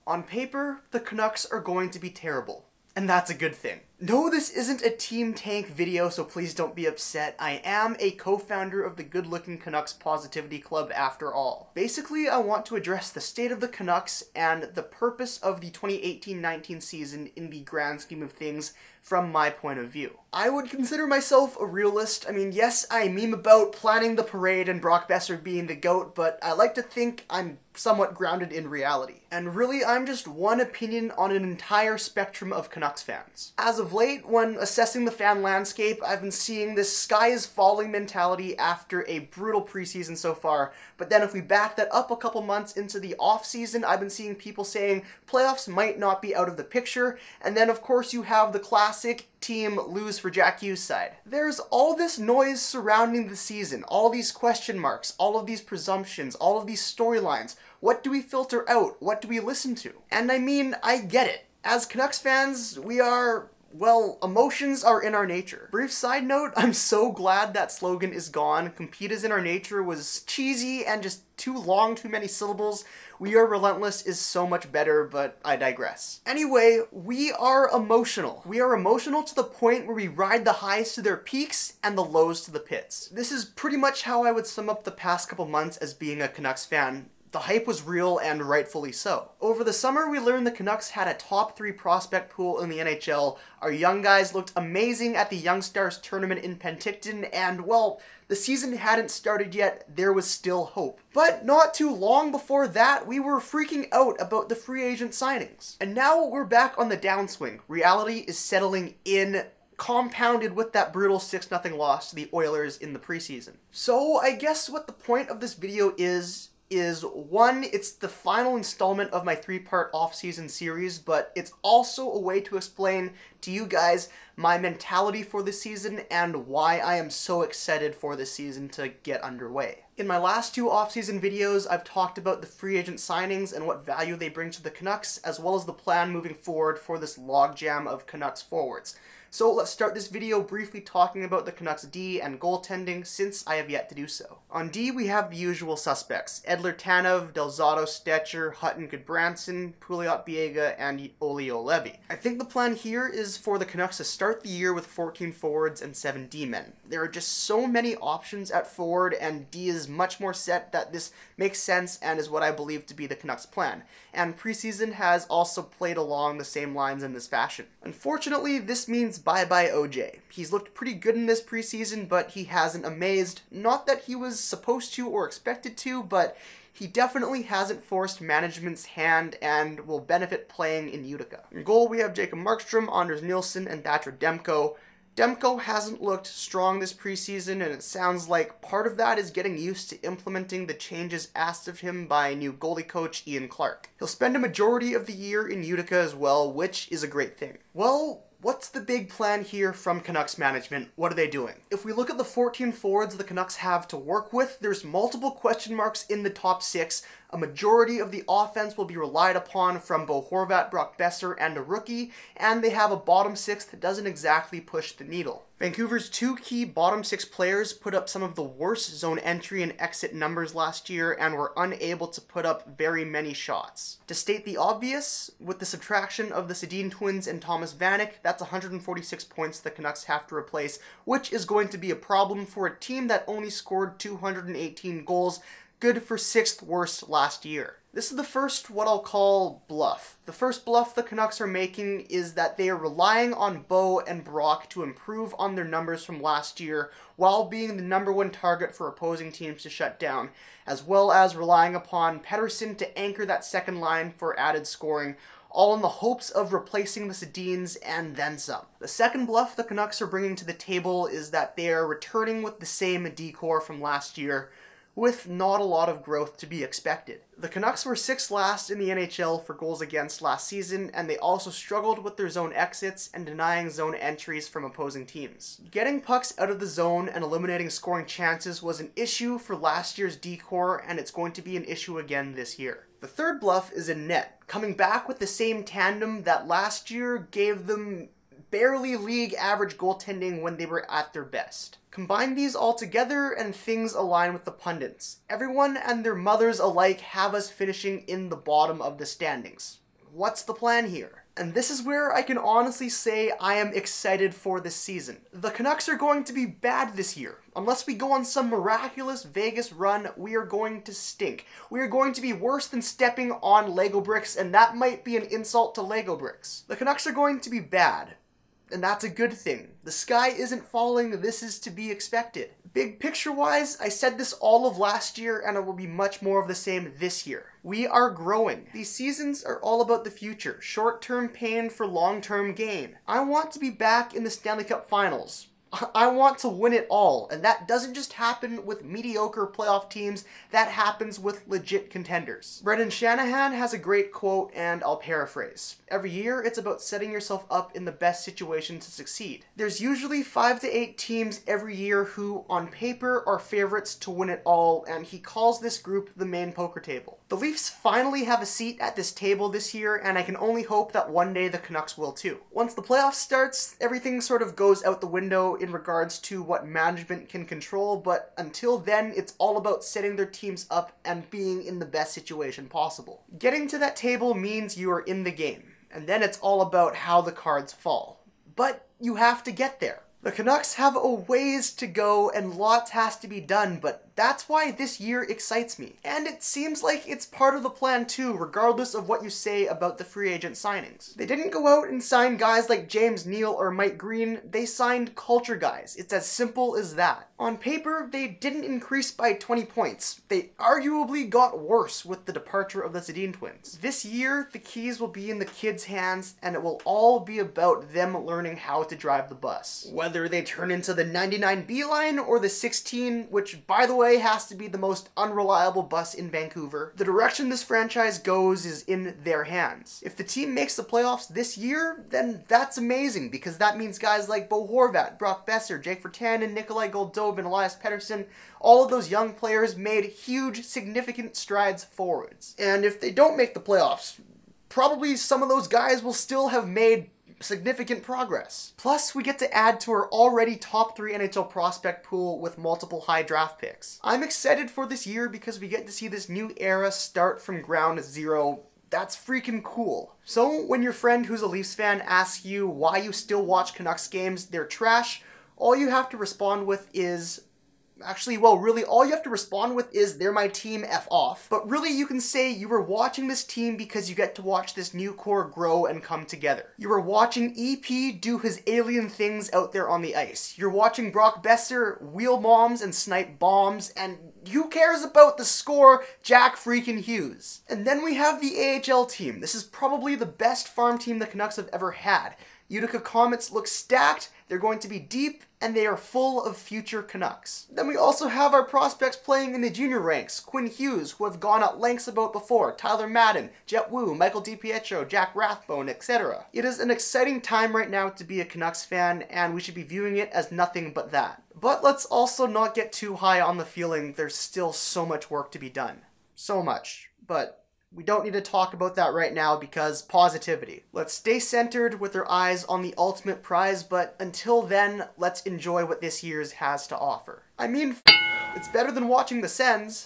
On paper, the Canucks are going to be terrible. And that's a good thing. No, this isn't a Team Tank video, so please don't be upset. I am a co-founder of the Good Looking Canucks Positivity Club after all. Basically, I want to address the state of the Canucks and the purpose of the 2018-19 season in the grand scheme of things from my point of view. I would consider myself a realist. I mean, yes, I meme about planning the parade and Brock Besser being the GOAT, but I like to think I'm somewhat grounded in reality. And really, I'm just one opinion on an entire spectrum of Canucks fans. As of late, when assessing the fan landscape, I've been seeing this sky is falling mentality after a brutal preseason so far, but then if we back that up a couple months into the offseason, I've been seeing people saying playoffs might not be out of the picture, and then of course you have the classic team lose for Jack Hughes side. There's all this noise surrounding the season, all these question marks, all of these presumptions, all of these storylines. What do we filter out? What do we listen to? And I mean, I get it. As Canucks fans, we are, well, emotions are in our nature. Brief side note, I'm so glad that slogan is gone. Compete is in our nature was cheesy and just too long, too many syllables. We are relentless is so much better, but I digress. Anyway, we are emotional. We are emotional to the point where we ride the highs to their peaks and the lows to the pits. This is pretty much how I would sum up the past couple months as being a Canucks fan. The hype was real and rightfully so. Over the summer, we learned the Canucks had a top 3 prospect pool in the NHL. Our young guys looked amazing at the Young Stars tournament in Penticton, and well, the season hadn't started yet, there was still hope. But not too long before that, we were freaking out about the free agent signings. And now we're back on the downswing. Reality is settling in, compounded with that brutal 6-0 loss to the Oilers in the preseason. So I guess what the point of this video is one, it's the final installment of my 3-part off-season series, but it's also a way to explain to you guys my mentality for the season and why I am so excited for this season to get underway. In my last 2 off-season videos, I've talked about the free agent signings and what value they bring to the Canucks, as well as the plan moving forward for this logjam of Canucks forwards. So let's start this video briefly talking about the Canucks D and goaltending, since I have yet to do so. On D, we have the usual suspects: Edler Tanev, Delzato Stetcher, Hutton Goodbranson, Pouliot Biega, and Olli Juolevi. I think the plan here is for the Canucks to start the year with 14 forwards and 7 D-men. There are just so many options at forward, and D is much more set that this makes sense and is what I believe to be the Canucks' plan. And preseason has also played along the same lines in this fashion. Unfortunately, this means bye-bye OJ. He's looked pretty good in this preseason, but he hasn't amazed. Not that he was supposed to or expected to, but he definitely hasn't forced management's hand and will benefit playing in Utica. In goal, we have Jacob Markstrom, Anders Nilsson, and Thatcher Demko. Demko hasn't looked strong this preseason, and it sounds like part of that is getting used to implementing the changes asked of him by new goalie coach Ian Clark. He'll spend a majority of the year in Utica as well, which is a great thing. Well, what's the big plan here from Canucks management? What are they doing? If we look at the 14 forwards the Canucks have to work with, there's multiple question marks in the top 6. A majority of the offense will be relied upon from Bo Horvat, Brock Besser, and a rookie, and they have a bottom 6 that doesn't exactly push the needle. Vancouver's 2 key bottom 6 players put up some of the worst zone entry and exit numbers last year and were unable to put up very many shots. To state the obvious, with the subtraction of the Sedin twins and Thomas Vanek, that's 146 points the Canucks have to replace, which is going to be a problem for a team that only scored 218 goals, good for 6th worst last year. This is the first what I'll call bluff. The first bluff the Canucks are making is that they are relying on Bo and Brock to improve on their numbers from last year while being the #1 target for opposing teams to shut down, as well as relying upon Pettersson to anchor that second line for added scoring, all in the hopes of replacing the Sedins and then some. The second bluff the Canucks are bringing to the table is that they are returning with the same decor from last year, with not a lot of growth to be expected. The Canucks were 6th last in the NHL for goals against last season, and they also struggled with their zone exits and denying zone entries from opposing teams. Getting pucks out of the zone and eliminating scoring chances was an issue for last year's decor, and it's going to be an issue again this year. The third bluff is in net, coming back with the same tandem that last year gave them barely league average goaltending when they were at their best. Combine these all together and things align with the pundits. Everyone and their mothers alike have us finishing in the bottom of the standings. What's the plan here? And this is where I can honestly say I am excited for this season. The Canucks are going to be bad this year. Unless we go on some miraculous Vegas run, we are going to stink. We are going to be worse than stepping on Lego bricks, and that might be an insult to Lego bricks. The Canucks are going to be bad. And that's a good thing. The sky isn't falling, this is to be expected. Big picture-wise, I said this all of last year, and it will be much more of the same this year. We are growing. These seasons are all about the future. Short-term pain for long-term gain. I want to be back in the Stanley Cup Finals. I want to win it all, and that doesn't just happen with mediocre playoff teams, that happens with legit contenders. Brendan Shanahan has a great quote, and I'll paraphrase. Every year, it's about setting yourself up in the best situation to succeed. There's usually 5 to 8 teams every year who, on paper, are favorites to win it all, and he calls this group the main poker table. The Leafs finally have a seat at this table this year, and I can only hope that one day the Canucks will too. Once the playoffs starts, everything sort of goes out the window in regards to what management can control, but until then, it's all about setting their teams up and being in the best situation possible. Getting to that table means you are in the game, and then it's all about how the cards fall. But you have to get there. The Canucks have a ways to go and lots has to be done, but that's why this year excites me. And it seems like it's part of the plan too, regardless of what you say about the free agent signings. They didn't go out and sign guys like James Neal or Mike Green, they signed culture guys. It's as simple as that. On paper, they didn't increase by 20 points. They arguably got worse with the departure of the Sedin twins. This year, the keys will be in the kids' hands, and it will all be about them learning how to drive the bus. Whether they turn into the 99B line or the 16, which by the way has to be the most unreliable bus in Vancouver, the direction this franchise goes is in their hands. If the team makes the playoffs this year, then that's amazing, because that means guys like Bo Horvat, Brock Besser, Jake Virtanen, Nikolai Goldobin, Elias Pettersson, all of those young players made huge, significant strides forwards. And if they don't make the playoffs, probably some of those guys will still have made significant progress. Plus, we get to add to our already top 3 NHL prospect pool with multiple high draft picks. I'm excited for this year because we get to see this new era start from ground zero. That's freaking cool. So when your friend who's a Leafs fan asks you why you still watch Canucks games, they're trash, all you have to respond with is... Actually, well, really, all you have to respond with is, they're my team, F off. But really, you can say you were watching this team because you get to watch this new core grow and come together. You were watching EP do his alien things out there on the ice. You're watching Brock Besser wheel moms and snipe bombs, and who cares about the score, Jack freaking Hughes? And then we have the AHL team. This is probably the best farm team the Canucks have ever had. Utica Comets look stacked, they're going to be deep, and they are full of future Canucks. Then we also have our prospects playing in the junior ranks. Quinn Hughes, who I've gone at lengths about before, Tyler Madden, Jet Wu, Michael DiPietro, Jack Rathbone, etc. It is an exciting time right now to be a Canucks fan, and we should be viewing it as nothing but that. But let's also not get too high on the feeling there's still so much work to be done. So much. But we don't need to talk about that right now because positivity. Let's stay centered with our eyes on the ultimate prize, but until then, let's enjoy what this year's has to offer. I mean, it's better than watching the Sens.